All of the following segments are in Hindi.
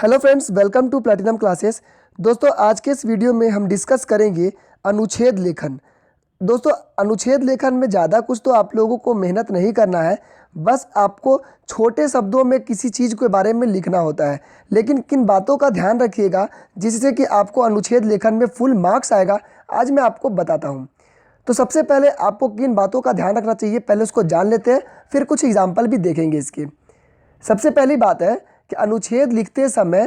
Hello friends, welcome to platinum classes. दोस्तों, आज के इस वीडियो में हम डिस्कस करेंगे अनुच्छेद लेखन। दोस्तों, अनुच्छेद लेखन में ज़्यादा कुछ तो आप लोगों को मेहनत नहीं करना है, बस आपको छोटे शब्दों में किसी चीज़ के बारे में लिखना होता है। लेकिन किन बातों का ध्यान रखिएगा जिससे कि आपको अनुच्छेद लेखन में फुल मार्क्स आएगा, आज मैं आपको बताता हूँ। तो सबसे पहले आपको किन बातों का ध्यान रखना चाहिए, पहले उसको जान लेते हैं, फिर कुछ एग्जाम्पल भी देखेंगे इसके। सबसे पहली बात है कि अनुच्छेद लिखते समय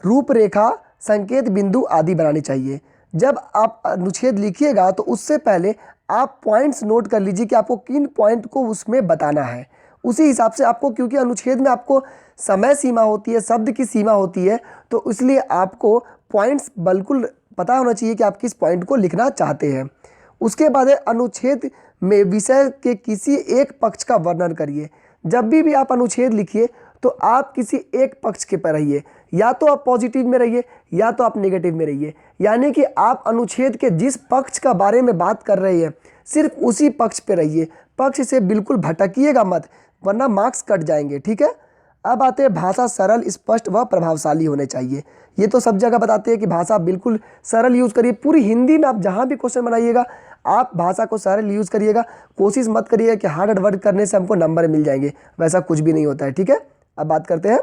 रूपरेखा, संकेत बिंदु आदि बनानी चाहिए। जब आप अनुच्छेद लिखिएगा तो उससे पहले आप पॉइंट्स नोट कर लीजिए कि आपको किन पॉइंट को उसमें बताना है। उसी हिसाब से आपको, क्योंकि अनुच्छेद में आपको समय सीमा होती है, शब्द की सीमा होती है, तो इसलिए आपको पॉइंट्स बिल्कुल पता होना चाहिए कि आप किस पॉइंट को लिखना चाहते हैं। उसके बाद है अनुच्छेद में विषय के किसी एक पक्ष का वर्णन करिए। जब भी आप अनुच्छेद लिखिए तो आप किसी एक पक्ष के पर रहिए, या तो आप पॉजिटिव में रहिए या तो आप नेगेटिव में रहिए। यानी कि आप अनुच्छेद के जिस पक्ष का बारे में बात कर रहे हैं सिर्फ उसी पक्ष पे रहिए, पक्ष से बिल्कुल भटकिएगा मत, वरना मार्क्स कट जाएंगे। ठीक है। अब आते हैं भाषा सरल, स्पष्ट व प्रभावशाली होने चाहिए। ये तो सब जगह बताते हैं कि भाषा बिल्कुल सरल यूज़ करिए। पूरी हिंदी में आप जहाँ भी क्वेश्चन बनाइएगा आप भाषा को सरल यूज़ करिएगा। कोशिश मत करिएगा कि हार्ड वर्ड करने से हमको नंबर मिल जाएंगे, वैसा कुछ भी नहीं होता है। ठीक है। अब बात करते हैं,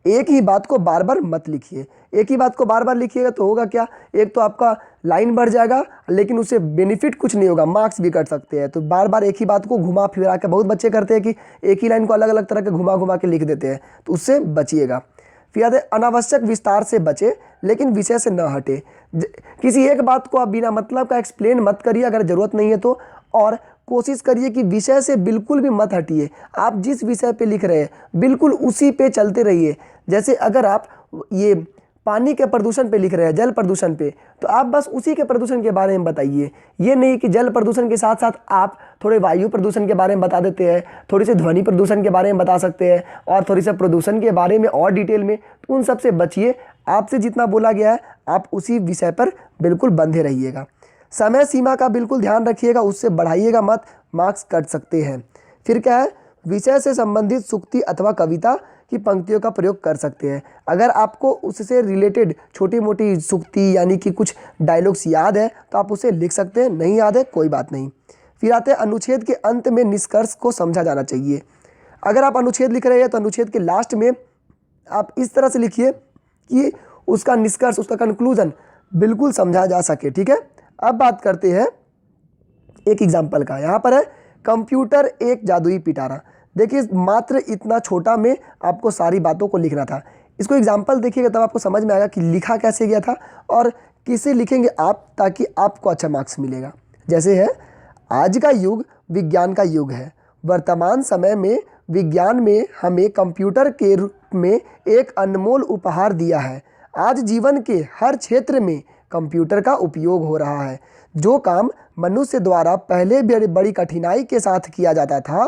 एक ही बात को बार बार मत लिखिए। एक ही बात को बार बार लिखिएगा तो होगा क्या, एक तो आपका लाइन बढ़ जाएगा, लेकिन उससे बेनिफिट कुछ नहीं होगा, मार्क्स भी कट सकते हैं। तो बार बार एक ही बात को घुमा फिरा के, बहुत बच्चे करते हैं कि एक ही लाइन को अलग अलग तरह के घुमा घुमा के लिख देते हैं, तो उससे बचिएगा। फिर याद है, अनावश्यक विस्तार से बचे लेकिन विषय से न हटे। किसी एक बात को आप बिना मतलब का एक्सप्लेन मत करिए अगर ज़रूरत नहीं है तो, और कोशिश करिए कि विषय से बिल्कुल भी मत हटिए। आप जिस विषय पे लिख रहे हैं बिल्कुल उसी पे चलते रहिए। जैसे अगर आप ये पानी के प्रदूषण पे लिख रहे हैं, जल प्रदूषण पे, तो आप बस उसी के प्रदूषण के बारे में बताइए। ये नहीं कि जल प्रदूषण के साथ साथ आप थोड़े वायु प्रदूषण के बारे में बता देते हैं, थोड़ी सी ध्वनि प्रदूषण के बारे में बता सकते हैं, और थोड़ी सा प्रदूषण के बारे में और डिटेल में। तो उन सब से बचिए। आपसे जितना बोला गया है आप उसी विषय पर बिल्कुल बंधे रहिएगा। समय सीमा का बिल्कुल ध्यान रखिएगा, उससे बढ़ाइएगा मत, मार्क्स कट सकते हैं। फिर क्या है, विषय से संबंधित सूक्ति अथवा कविता की पंक्तियों का प्रयोग कर सकते हैं। अगर आपको उससे रिलेटेड छोटी मोटी सूक्ति यानी कि कुछ डायलॉग्स याद है तो आप उसे लिख सकते हैं, नहीं याद है कोई बात नहीं। फिर आते हैं, अनुच्छेद के अंत में निष्कर्ष को समझा जाना चाहिए। अगर आप अनुच्छेद लिख रहे हैं तो अनुच्छेद के लास्ट में आप इस तरह से लिखिए कि उसका निष्कर्ष, उसका कंक्लूजन बिल्कुल समझा जा सके। ठीक है। अब बात करते हैं एक एग्जाम्पल का। यहाँ पर है, कंप्यूटर एक जादुई पिटारा। देखिए, मात्र इतना छोटा में आपको सारी बातों को लिखना था। इसको एग्जाम्पल देखिएगा तब आपको समझ में आएगा कि लिखा कैसे गया था और किसे लिखेंगे आप, ताकि आपको अच्छा मार्क्स मिलेगा। जैसे है, आज का युग विज्ञान का युग है। वर्तमान समय में विज्ञान में हमें कंप्यूटर के रूप में एक अनमोल उपहार दिया है। आज जीवन के हर क्षेत्र में कंप्यूटर का उपयोग हो रहा है। जो काम मनुष्य द्वारा पहले बड़ी कठिनाई के साथ किया जाता था,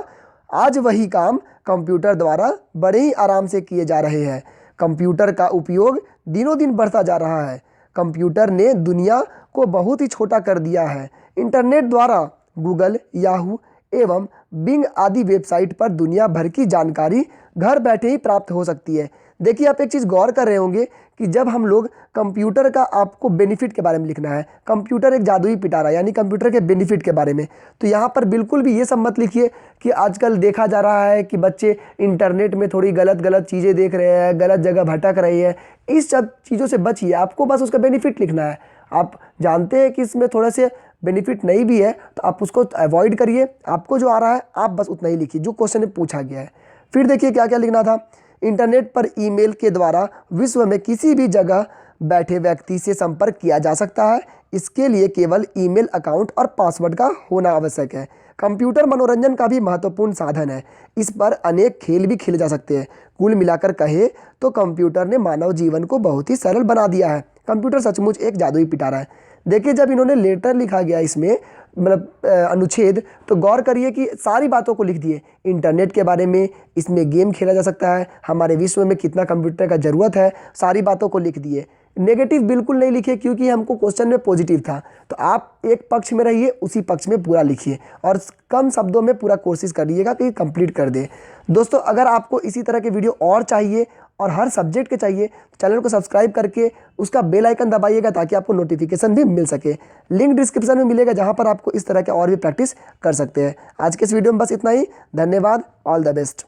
आज वही काम कंप्यूटर द्वारा बड़े ही आराम से किए जा रहे हैं। कंप्यूटर का उपयोग दिनों दिन बढ़ता जा रहा है। कंप्यूटर ने दुनिया को बहुत ही छोटा कर दिया है। इंटरनेट द्वारा गूगल, याहू एवं बिंग आदि वेबसाइट पर दुनिया भर की जानकारी घर बैठे ही प्राप्त हो सकती है। देखिए, आप एक चीज़ गौर कर रहे होंगे कि जब हम लोग कंप्यूटर का, आपको बेनिफिट के बारे में लिखना है, कंप्यूटर एक जादुई पिटारा यानी कंप्यूटर के बेनिफिट के बारे में, तो यहाँ पर बिल्कुल भी ये सब मत लिखिए कि आजकल देखा जा रहा है कि बच्चे इंटरनेट में थोड़ी गलत चीज़ें देख रहे हैं, गलत जगह भटक रही है। इस सब चीज़ों से बचिए, आपको बस उसका बेनिफिट लिखना है। आप जानते हैं कि इसमें थोड़े से बेनिफिट नहीं भी है तो आप उसको अवॉइड करिए। आपको जो आ रहा है आप बस उतना ही लिखिए जो क्वेश्चन में पूछा गया है। फिर देखिए क्या क्या लिखना था, इंटरनेट पर ईमेल के द्वारा विश्व में किसी भी जगह बैठे व्यक्ति से संपर्क किया जा सकता है। इसके लिए केवल ईमेल अकाउंट और पासवर्ड का होना आवश्यक है। कंप्यूटर मनोरंजन का भी महत्वपूर्ण साधन है। इस पर अनेक खेल भी खेले जा सकते हैं। कुल मिलाकर कहे तो कंप्यूटर ने मानव जीवन को बहुत ही सरल बना दिया है। कंप्यूटर सचमुच एक जादुई पिटारा है। देखिए, जब इन्होंने लेटर लिखा गया इसमें, मतलब अनुच्छेद, तो गौर करिए कि सारी बातों को लिख दिए। इंटरनेट के बारे में, इसमें गेम खेला जा सकता है, हमारे विश्व में कितना कंप्यूटर का ज़रूरत है, सारी बातों को लिख दिए। नेगेटिव बिल्कुल नहीं लिखिए क्योंकि हमको क्वेश्चन में पॉजिटिव था। तो आप एक पक्ष में रहिए, उसी पक्ष में पूरा लिखिए और कम शब्दों में पूरा कोशिश करिएगा कि कंप्लीट कर दे। दोस्तों, अगर आपको इसी तरह के वीडियो और चाहिए और हर सब्जेक्ट के चाहिए तो चैनल को सब्सक्राइब करके उसका बेल आइकन दबाइएगा ताकि आपको नोटिफिकेशन भी मिल सके। लिंक डिस्क्रिप्शन में मिलेगा जहां पर आपको इस तरह के और भी प्रैक्टिस कर सकते हैं। आज के इस वीडियो में बस इतना ही। धन्यवाद। All the best.